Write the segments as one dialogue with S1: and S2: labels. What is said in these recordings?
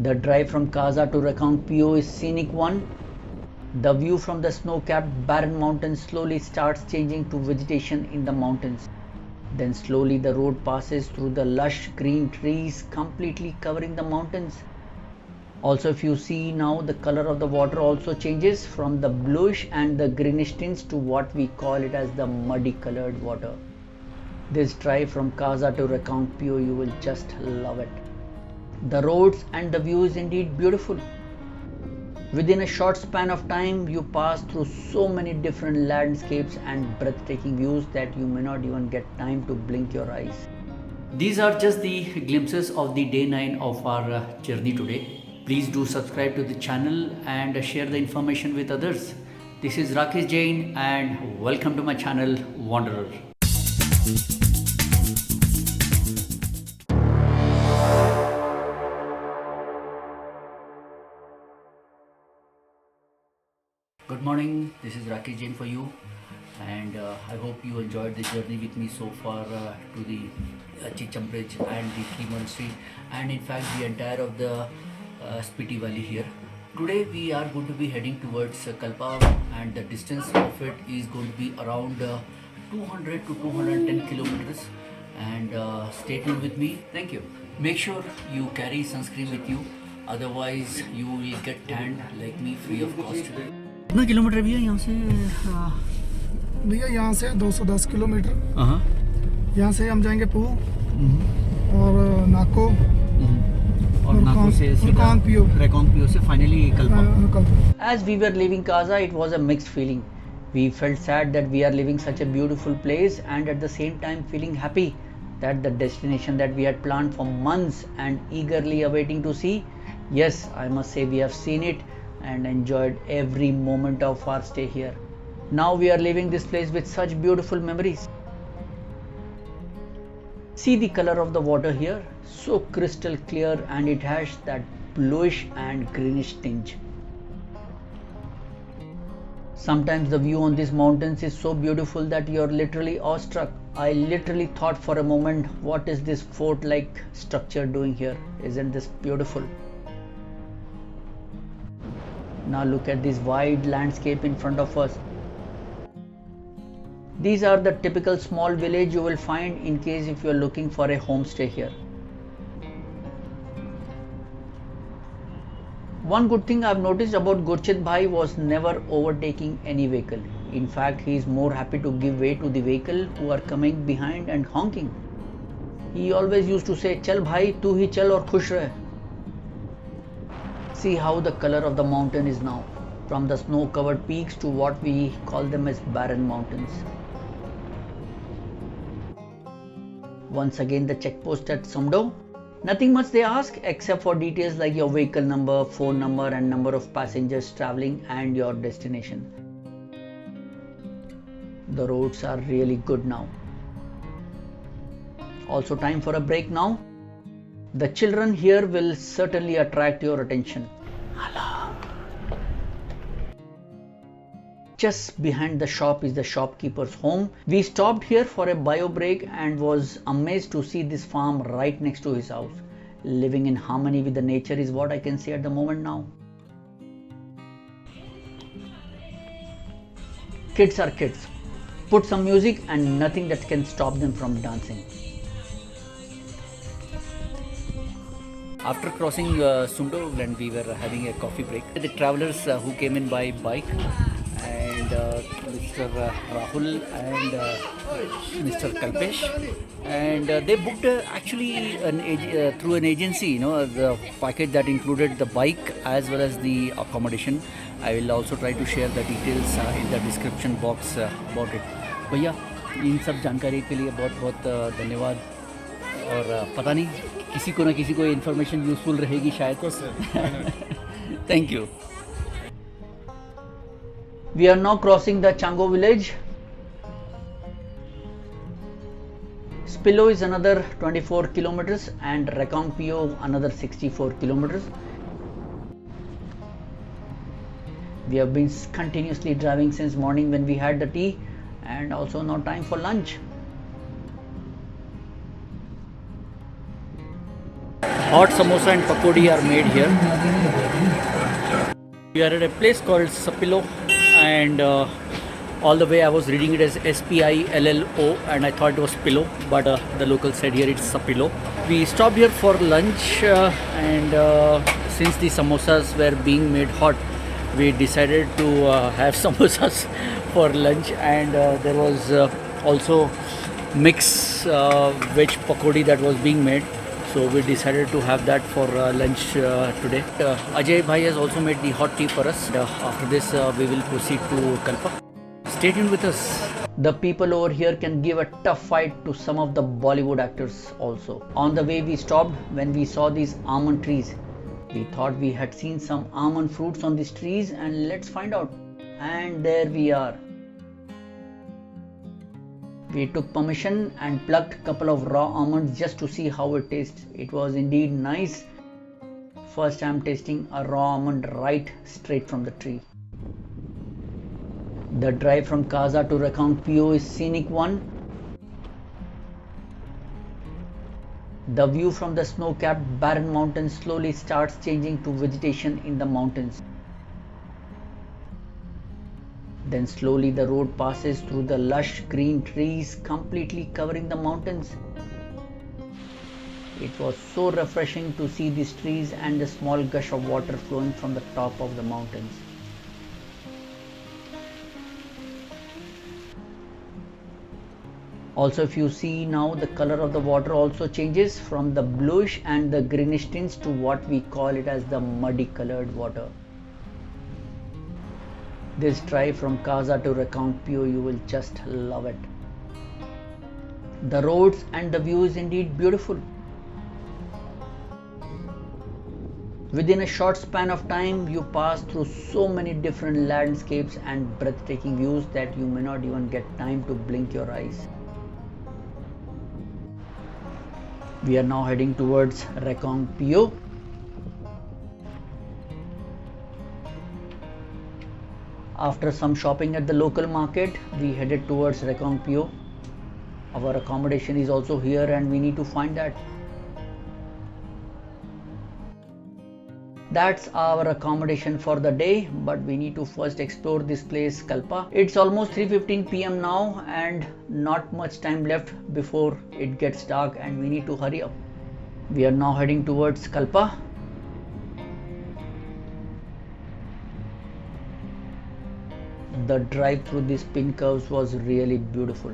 S1: The drive from Kaza to Rekong is scenic one. The view from the snow-capped barren mountains slowly starts changing to vegetation in the mountains. Then slowly the road passes through the lush green trees completely covering the mountains. Also, if you see now, the color of the water also changes from the bluish and the greenish tints to what we call it as the muddy colored water. This drive from Kaza to Rekong, you will just love it. The roads and the view is indeed beautiful. Within a short span of time, you pass through so many different landscapes and breathtaking views that you may not even get time to blink your eyes. These are just the glimpses of the day 9 of our journey today. Please do subscribe to the channel and share the information with others. This is Rakesh Jain and welcome to my channel Wanderer. Good morning, this is Rakesh Jain for you, and I hope you enjoyed the journey with me so far to the Chicham Bridge and the Tree Monastery, and in fact the entire of the Spiti Valley here. Today we are going to be heading towards Kalpa, and the distance of it is going to be around 200 to 210 kilometers, and stay tuned with me. Thank you. Make sure you carry sunscreen with you, otherwise you will get tanned like me free of cost. कितना kilometre भैया यहाँ से?
S2: भैया यहाँ से 210 kilometre. यहाँ से हम जाएंगे पू और नाको
S1: और नाको से रेकोंग से finally Kalpa. As we were leaving Kaza, it was a mixed feeling. We felt sad that we are leaving such a beautiful place, and at the same time feeling happy that the destination that we had planned for months and eagerly awaiting to see, yes, I must say we have seen it and enjoyed every moment of our stay here. Now we are leaving this place with such beautiful memories. See the color of the water here, so crystal clear, and it has that bluish and greenish tinge. Sometimes the view on these mountains is so beautiful that you are literally awestruck. I literally thought for a moment, what is this fort-like structure doing here? Isn't this beautiful? Now look at this wide landscape in front of us. These are the typical small village you will find in case if you are looking for a homestay here. One good thing I have noticed about Gurchit Bhai was never overtaking any vehicle. In fact, he is more happy to give way to the vehicle who are coming behind and honking. He always used to say, "Chal bhai, tu hi chal aur khush rahe." See how the color of the mountain is now, from the snow-covered peaks to what we call them as barren mountains. Once again the checkpost at Sumdo. Nothing much they ask except for details like your vehicle number, phone number and number of passengers traveling and your destination. The roads are really good now. Also time for a break now. The children here will certainly attract your attention. Hello. Just behind the shop is the shopkeeper's home. We stopped here for a bio break and was amazed to see this farm right next to his house. Living in harmony with the nature is what I can say at the moment now. Kids are kids. Put some music and nothing that can stop them from dancing. After crossing Sumdo, and we were having a coffee break, the travelers who came in by bike, and Mr. Rahul and Mr. Kalpesh, and they booked actually through an agency, the package that included the bike as well as the accommodation. I will also try to share the details in the description box about it. भैया इन सब जानकारी के लिए बहुत बहुत धन्यवाद, और पता नहीं किसी को ना किसी को इन्फॉर्मेशन यूजफुल रहेगी शायद. Thank you. We are now crossing the Chango village. Spillo is another 24 kilometers and Rekong another 64 kilometers. We have been continuously driving since morning when we had the tea, and also now time for lunch. hot samosa and pakodi are made here. We are at a place called Sapilo, and all the way I was reading it as S-P-I-L-L-O, and I thought it was pillow, but the locals said here it's Sapilo. We stopped here for lunch, and since the samosas were being made hot, we decided to have samosas for lunch, and there was also mix veg pakodi that was being made. So we decided to have that for lunch today. Ajay bhai has also made the hot tea for us. After this we will proceed to Kalpa. Stay tuned with us. The people over here can give a tough fight to some of the Bollywood actors also. On the way we stopped when we saw these almond trees. We thought we had seen some almond fruits on these trees, and let's find out. And there we are. We took permission and plucked a couple of raw almonds just to see how it tastes. It was indeed nice. First time tasting a raw almond right straight from the tree. The drive from Kaza to Rakong PO is scenic one. The view from the snow-capped barren mountains slowly starts changing to vegetation in the mountains. Then slowly the road passes through the lush green trees, completely covering the mountains. It was so refreshing to see these trees and the small gush of water flowing from the top of the mountains. Also, if you see now, the color of the water also changes from the bluish and the greenish tints to what we call it as the muddy colored water. This drive from Kaza to Rakong PO, you will just love it. The roads and the view is indeed beautiful. Within a short span of time, you pass through so many different landscapes and breathtaking views that you may not even get time to blink your eyes. We are now heading towards Rakong PO. After some shopping at the local market, we headed towards Rakong PO. Our accommodation is also here and we need to find that. That's our accommodation for the day, but we need to first explore this place, Kalpa. It's almost 3:15 PM now and not much time left before it gets dark and we need to hurry up. We are now heading towards Kalpa. The drive through these pin curves was really beautiful.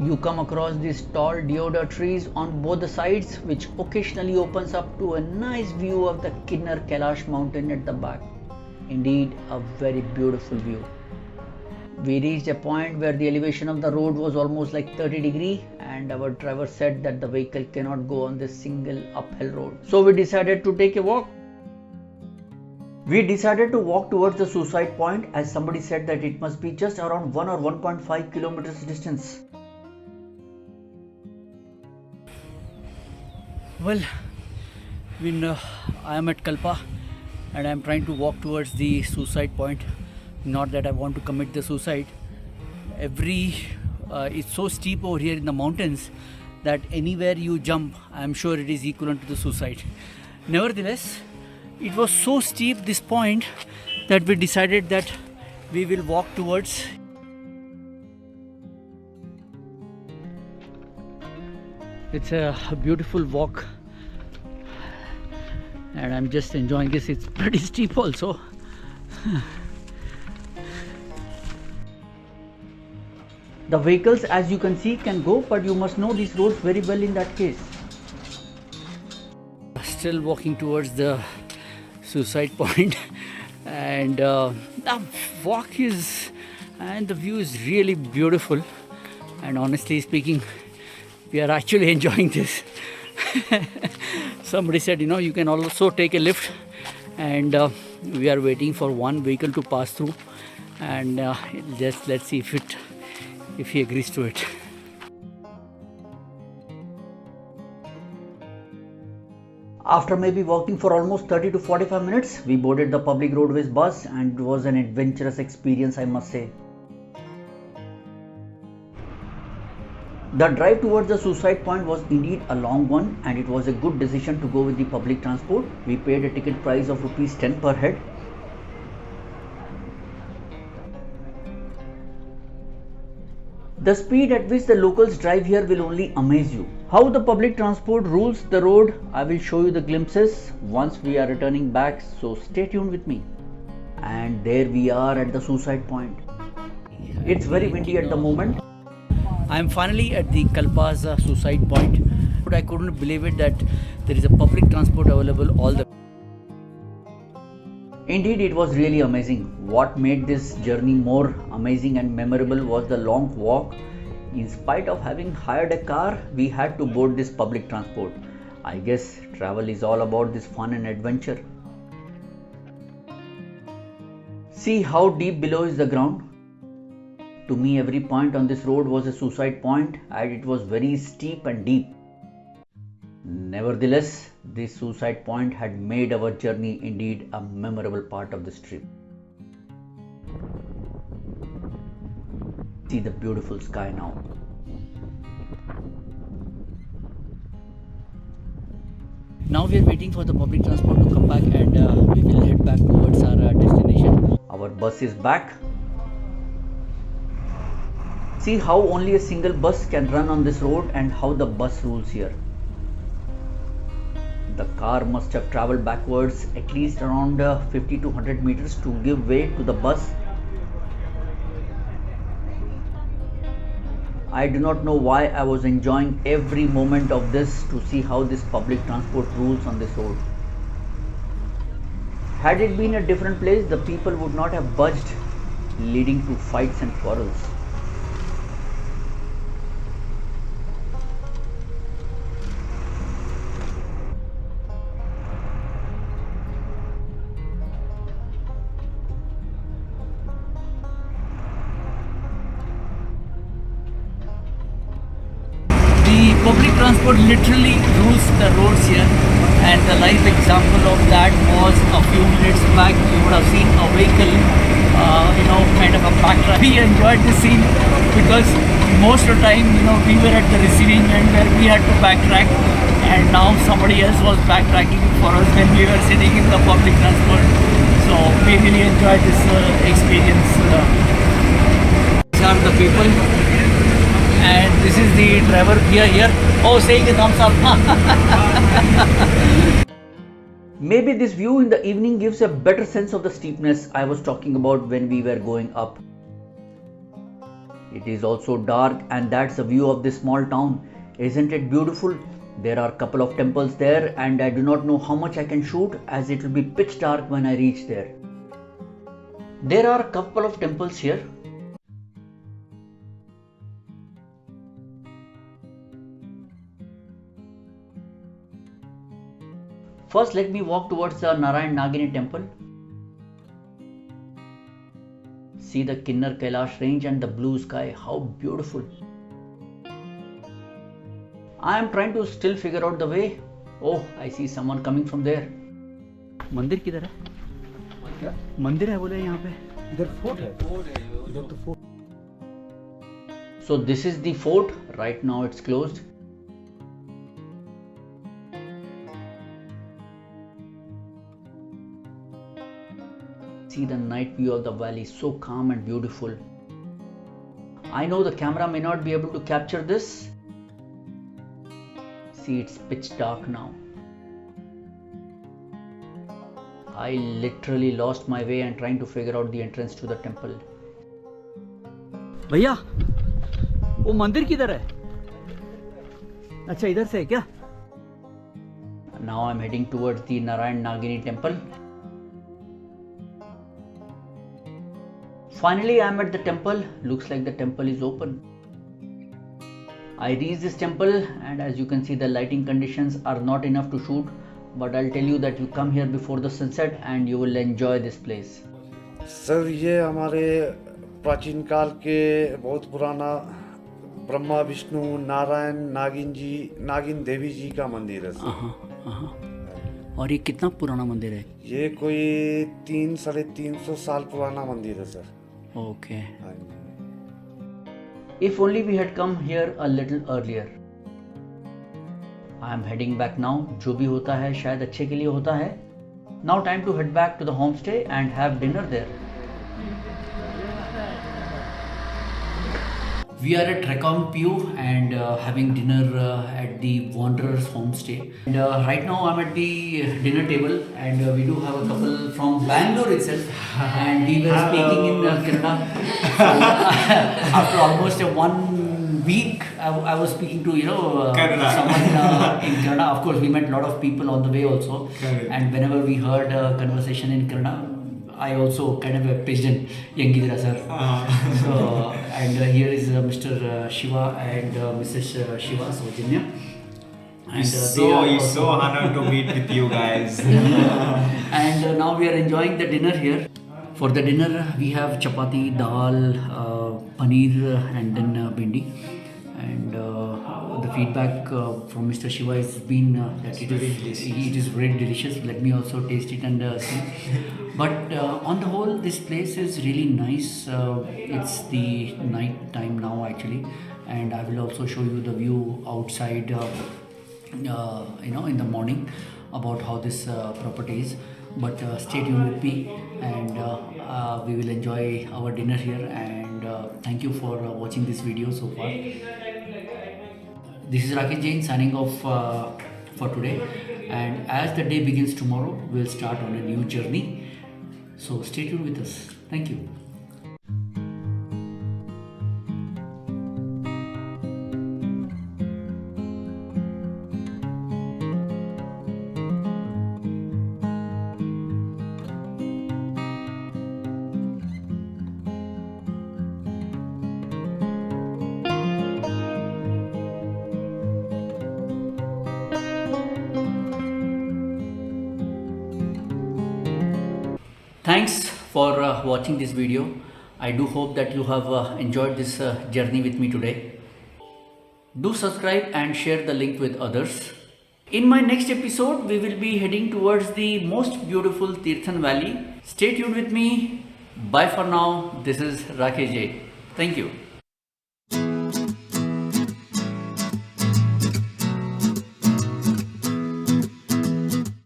S1: You come across these tall deodar trees on both the sides, which occasionally opens up to a nice view of the Kinner-Kailash mountain at the back. Indeed, a very beautiful view. We reached a point where the elevation of the road was almost like 30 degrees and our driver said that the vehicle cannot go on this single uphill road. So we decided to take a walk. We decided to walk towards the suicide point as somebody said that it must be just around 1 or 1.5 kilometers distance. Well, I am at Kalpa and I am trying to walk towards the suicide point. Not that I want to commit the suicide. It's so steep over here in the mountains that anywhere you jump, I am sure it is equivalent to the suicide. Nevertheless, it was so steep this point that we decided that we will walk towards. It's a beautiful walk and I'm just enjoying this. It's pretty steep also. The vehicles, as you can see, can go, but you must know these roads very well in that case. Still walking towards the suicide point and the walk is and the view is really beautiful, and honestly speaking, we are actually enjoying this. Somebody said, you can also take a lift, and we are waiting for one vehicle to pass through, and just let's see if he agrees to it. After maybe walking for almost 30 to 45 minutes, we boarded the public roadways bus, and it was an adventurous experience, I must say. The drive towards the suicide point was indeed a long one, and it was a good decision to go with the public transport. We paid a ticket price of rupees 10 per head. The speed at which the locals drive here will only amaze you. How the public transport rules the road, I will show you the glimpses once we are returning back, so stay tuned with me. And there we are at the suicide point. It's very windy at the moment. I am finally at the Kalpa's suicide point. But I couldn't believe it that there is a public transport available all the. Indeed, it was really amazing. What made this journey more amazing and memorable was the long walk. In spite of having hired a car, we had to board this public transport. I guess travel is all about this fun and adventure. See how deep below is the ground. To me, every point on this road was a suicide point, and it was very steep and deep. Nevertheless, this suicide point had made our journey indeed a memorable part of this trip. See the beautiful sky now. Now we are waiting for the public transport to come back, and we will head back towards our destination. Our bus is back. See how only a single bus can run on this road and how the bus rules here. The car must have traveled backwards at least around 50 to 100 meters to give way to the bus. I do not know why I was enjoying every moment of this to see how this public transport rules on this road. Had it been a different place, the people would not have budged, leading to fights and quarrels. Public transport literally rules the roads here, and the live example of that was a few minutes back. You would have seen a vehicle, kind of a backtrack. We enjoyed this scene because most of the time, we were at the receiving end where we had to backtrack, and now somebody else was backtracking for us when we were sitting in the public transport. So we really enjoyed this experience. These are the people. And this is the driver here. Oh, saying the thumbs up. Maybe this view in the evening gives a better sense of the steepness I was talking about when we were going up. It is also dark, and that's the view of this small town. Isn't it beautiful? There are a couple of temples there, and I do not know how much I can shoot as it will be pitch dark when I reach there. There are a couple of temples here. First, let me walk towards the Narayan Nagini temple. See the kinner-kailash range and the blue sky, how beautiful. I am trying to still figure out the way. Oh, I see someone coming from there. मंदिर किधर है? क्या? मंदिर है बोले यहाँ पे? इधर फोर्ट है। इधर तो fort. So this is the fort. Right now it's closed. See the night view of the valley, so calm and beautiful. I know the camera may not be able to capture this. See, it's pitch dark now. I literally lost my way and trying to figure out the entrance to the temple. भैया, वो मंदिर किधर है? अच्छा इधर से है क्या? Now I'm heading towards the Narayan Nagini temple. Finally, I am at the temple. Looks like the temple is open. I reached this temple, and as you can see, the lighting conditions are not enough to shoot. But I'll tell you that you come here before the sunset, and you will enjoy this place.
S3: Sir, ये हमारे प्राचीन काल के बहुत पुराना ब्रह्मा विष्णु नारायण नागिन देवी जी का मंदिर है सर।
S1: और ये कितना पुराना मंदिर है?
S3: ये कोई 300-350 साल पुराना मंदिर है sir.
S1: Okay. If only we had come here a little earlier. I am heading back now. जो भी होता है शायद अच्छे के लिए होता है. Now time to head back to the homestay and have dinner there. We are at Rकछम PO and having dinner at the Wanderers homestay. And right now I'm at the dinner table and we do have a couple from Bangalore itself and we were speaking in Kannada. After almost 1 week I was speaking to someone in Kannada. Of course we met a lot of people on the way also. And whenever we heard a conversation in Kannada, I also kind of a pigeon, Yangidra sir. So, and here is Mr. Shiva and Mrs. Shiva Sojanya. And
S4: he's so honored to meet with you guys.
S1: And now we are enjoying the dinner here. For the dinner, we have chapati, dal, paneer, and then bindi. And the feedback from Mr. Shiva has been that it is very delicious. Let me also taste it and see. But on the whole, this place is really nice. It's the night time now actually, and I will also show you the view outside. In the morning about how this property is. But stay tuned with me, and we will enjoy our dinner here. And thank you for watching this video so far. This is Rakesh Jain signing off for today, and as the day begins tomorrow, we'll start on a new journey. So stay tuned with us. Thank you. Thanks for watching this video. I do hope that you have enjoyed this journey with me today. Do subscribe and share the link with others. In my next episode, we will be heading towards the most beautiful Tirthan Valley. Stay tuned with me. Bye for now. This is Rakesh Jain. Thank you.